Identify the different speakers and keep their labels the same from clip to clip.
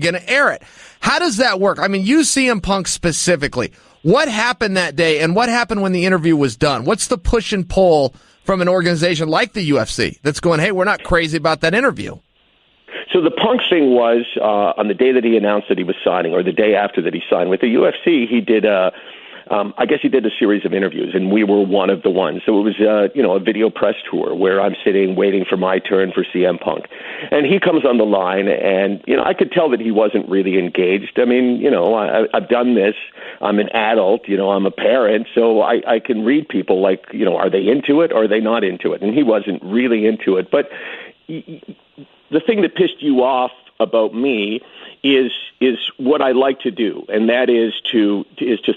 Speaker 1: going to air it. How does that work? I mean, you CM Punk specifically. What happened that day, and what happened when the interview was done? What's the push and pull from an organization like the UFC that's going, hey, we're not crazy about that interview?
Speaker 2: So the Punk thing was on the day that he announced that he was signing, or the day after that he signed with the UFC, he did I guess he did a series of interviews, and we were one of the ones. So it was, a video press tour where I'm sitting waiting for my turn for CM Punk. And he comes on the line, and, I could tell that he wasn't really engaged. I mean, I've done this. I'm an adult, I'm a parent, so I can read people like, are they into it or are they not into it? And he wasn't really into it. But the thing that pissed you off about me is what I like to do, and that is to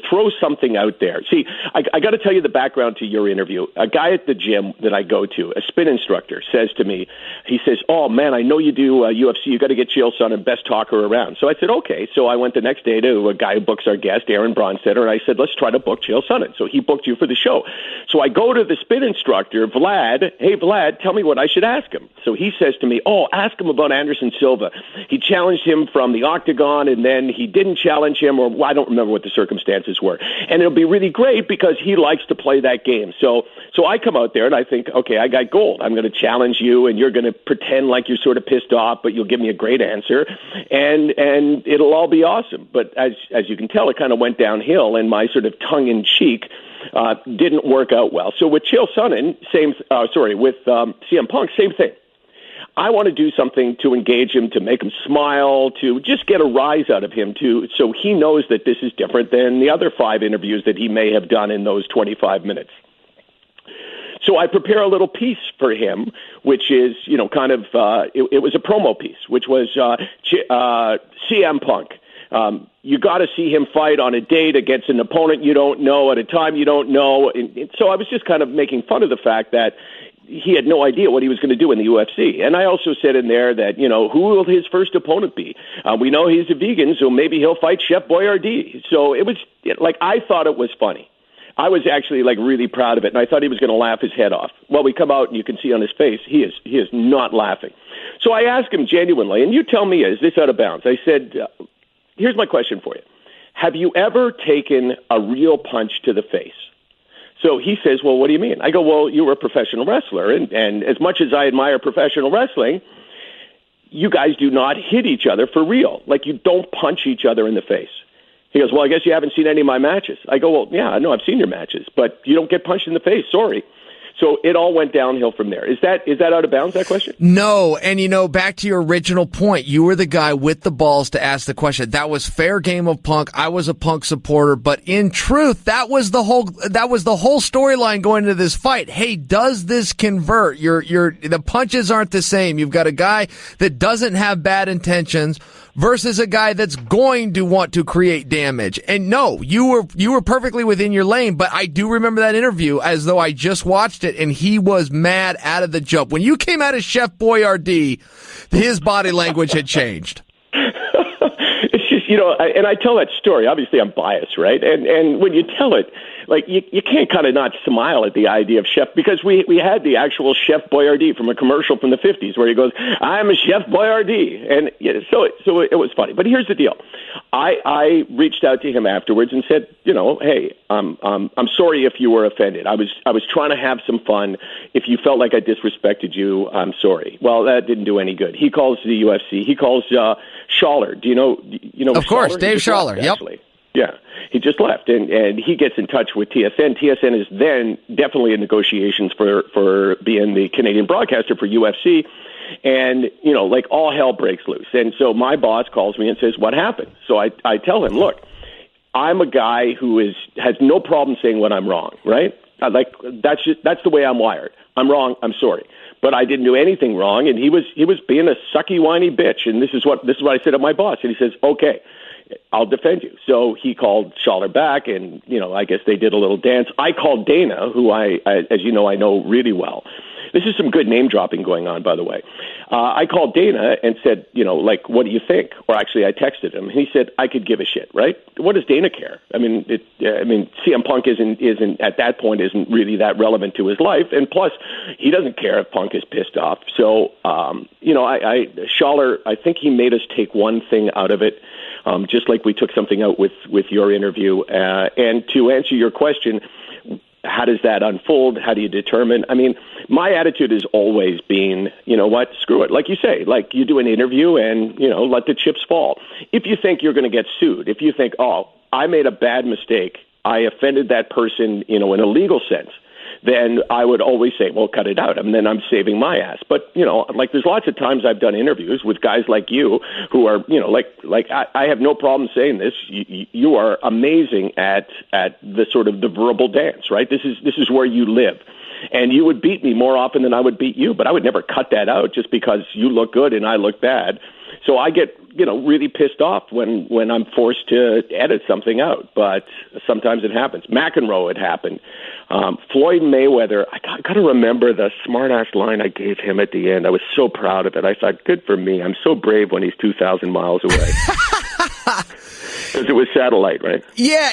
Speaker 2: throw something out there. See, I got to tell you the background to your interview. A guy at the gym that I go to, a spin instructor, says to me, he says, "Oh man, I know you do UFC. You got to get Chael Sonnen, best talker around." So I said, "Okay." So I went the next day to a guy who books our guest, Aaron Bronstetter, and I said, "Let's try to book Chael Sonnen." So he booked you for the show. So I go to the spin instructor, Vlad. "Hey Vlad, tell me what I should ask him." So he says to me, "Oh, ask him about Anderson Silva. He challenged him from the octagon, and then he didn't challenge him, or I don't remember what the circumstances were. And it'll be really great because he likes to play that game." So I come out there and I think, okay, I got gold. I'm going to challenge you, and you're going to pretend like you're sort of pissed off, but you'll give me a great answer, and it'll all be awesome. But as you can tell, it kind of went downhill, and my sort of tongue-in-cheek didn't work out well. So with Chael Sonnen, with CM Punk, same thing. I want to do something to engage him, to make him smile, to just get a rise out of him, so he knows that this is different than the other 5 interviews that he may have done in those 25 minutes. So I prepare a little piece for him, which is, it was a promo piece, which was CM Punk. You got to see him fight on a date against an opponent you don't know at a time you don't know. And so I was just kind of making fun of the fact that he had no idea what he was going to do in the UFC. And I also said in there that, who will his first opponent be? We know he's a vegan, so maybe he'll fight Chef Boyardee. So it was I thought it was funny. I was actually really proud of it, and I thought he was going to laugh his head off. Well, we come out and you can see on his face, he is not laughing. So I asked him genuinely, and you tell me, is this out of bounds? I said, here's my question for you. Have you ever taken a real punch to the face? So he says, well, what do you mean? I go, well, you were a professional wrestler, and as much as I admire professional wrestling, you guys do not hit each other for real. You don't punch each other in the face. He goes, well, I guess you haven't seen any of my matches. I go, well, yeah, I know I've seen your matches, but you don't get punched in the face. Sorry. So it all went downhill from there. Is that out of bounds, that question?
Speaker 1: No, and back to your original point, you were the guy with the balls to ask the question. That was fair game of Punk. I was a Punk supporter, but in truth, that was the whole storyline going into this fight. Hey, does this convert? The punches aren't the same. You've got a guy that doesn't have bad intentions versus a guy that's going to want to create damage. And no, you were perfectly within your lane, but I do remember that interview as though I just watched it, and he was mad out of the jump. When you came out as Chef Boyardee, his body language had changed.
Speaker 2: It's just, and I tell that story. Obviously, I'm biased, right? And when you tell it, you can't kind of not smile at the idea of Chef, because we had the actual Chef Boyardee from a commercial from the 50s where he goes, "I'm a Chef Boyardee." And so it was funny. But here's the deal. I reached out to him afterwards and said, hey, I'm sorry if you were offended. I was trying to have some fun. If you felt like I disrespected you, I'm sorry. Well, that didn't do any good. He calls the UFC. He calls Schaller. Do you know?
Speaker 1: Of course,
Speaker 2: Schaller?
Speaker 1: Dave Schaller. Yep.
Speaker 2: Actually. Yeah, he just left, and he gets in touch with TSN. TSN is then definitely in negotiations for being the Canadian broadcaster for UFC, and all hell breaks loose. And so my boss calls me and says, "What happened?" So I tell him, "Look, I'm a guy who has no problem saying when I'm wrong, right? That's the way I'm wired. I'm wrong. I'm sorry." But I didn't do anything wrong, and he was being a sucky, whiny bitch. And this is what I said to my boss, and he says, "Okay, I'll defend you." So he called Schaller back, and I guess they did a little dance. I called Dana, who as you know, I know really well, this is some good name dropping going on, by the way. I called Dana and said, like, what do you think? Or actually, I texted him. He said, I could give a shit, right? What does Dana care? I mean, CM Punk isn't at that point isn't really that relevant to his life, and plus, he doesn't care if Punk is pissed off. So, Schaller, I think he made us take one thing out of it, just like we took something out with your interview. And to answer your question, how does that unfold? How do you determine? I mean, my attitude has always been, you know what, screw it. Like you say, like you do an interview and, let the chips fall. If you think you're going to get sued, if you think, oh, I made a bad mistake, I offended that person, in a legal sense, then I would always say, well, cut it out. I mean, then I'm saving my ass. But, there's lots of times I've done interviews with guys like you who are, I have no problem saying this. You are amazing at the sort of the verbal dance, right? This is where you live. And you would beat me more often than I would beat you, but I would never cut that out just because you look good and I look bad. So I get, really pissed off when I'm forced to edit something out. But sometimes it happens. McEnroe, it happened. Floyd Mayweather, I got to remember the smart-ass line I gave him at the end. I was so proud of it. I thought, good for me. I'm so brave when he's 2,000 miles away. Because it was satellite, right?
Speaker 1: Yeah,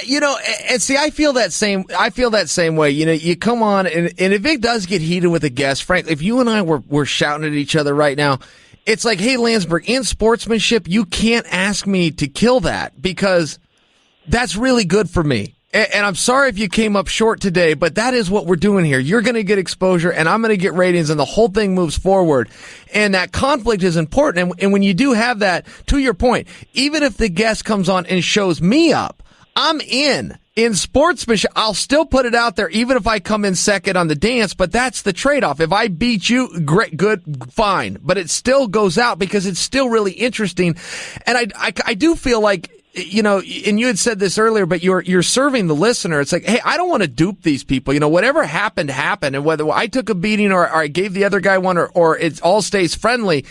Speaker 1: and see, I feel that same way. You come on, and if it does get heated with a guest, frankly, if you and I were shouting at each other right now, it's like, hey, Landsberg, in sportsmanship, you can't ask me to kill that because that's really good for me. And I'm sorry if you came up short today, but that is what we're doing here. You're going to get exposure, and I'm going to get ratings, and the whole thing moves forward. And that conflict is important. And when you do have that, to your point, even if the guest comes on and shows me up, I'm in. In sportsmanship, I'll still put it out there, even if I come in second on the dance, but that's the trade-off. If I beat you, great, good, fine. But it still goes out because it's still really interesting. And I do feel like, and you had said this earlier, but you're serving the listener. It's like, hey, I don't want to dupe these people. Whatever happened, happened. And whether I took a beating or I gave the other guy one or it all stays friendly,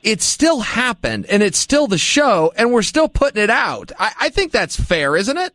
Speaker 1: it still happened and it's still the show and we're still putting it out. I think that's fair, isn't it?